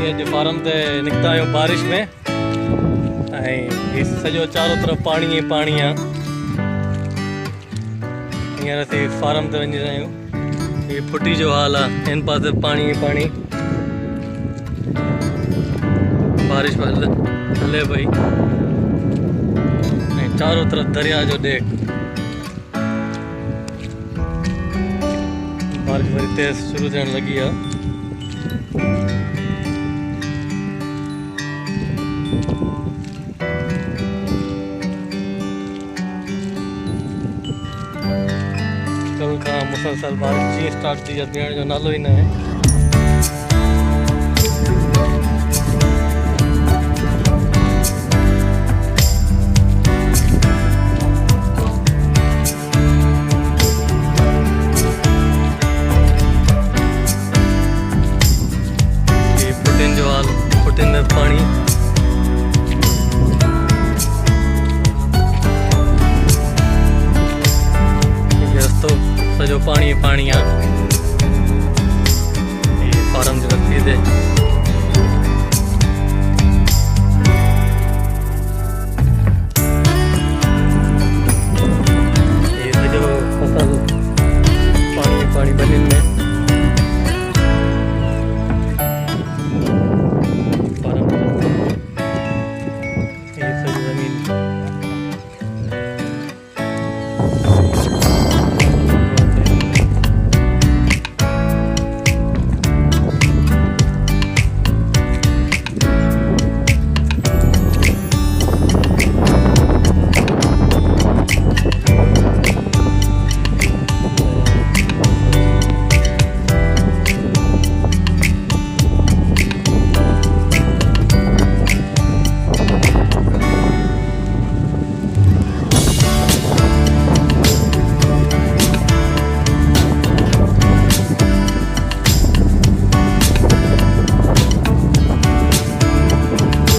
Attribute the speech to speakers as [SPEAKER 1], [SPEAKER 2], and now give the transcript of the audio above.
[SPEAKER 1] असीं अॼु फार्म ते निकिता आहियूं बारिश में ऐं हीउ सॼो चारों तरफ़ पाणी ई पाणी आहे। हींअर असीं फार्म ते वञी रहिया आहियूं। हीउ फुटी जो हाल आहे, हिन पासे पाणी ई पाणी, बारिश हले पई ऐं चारों तरफ़ दरिया जो ॾेख। बारिश वरी तेज़ शुरू थियण लॻी आहे। कल खां मुसलसल बारिश जीअं स्टार्ट थी आहे, बीहण जो नालो ई न आहे। फुटिन में पानी रस्तो सॼो पाणी पाणी आहे। फार्म जो रस्ते ते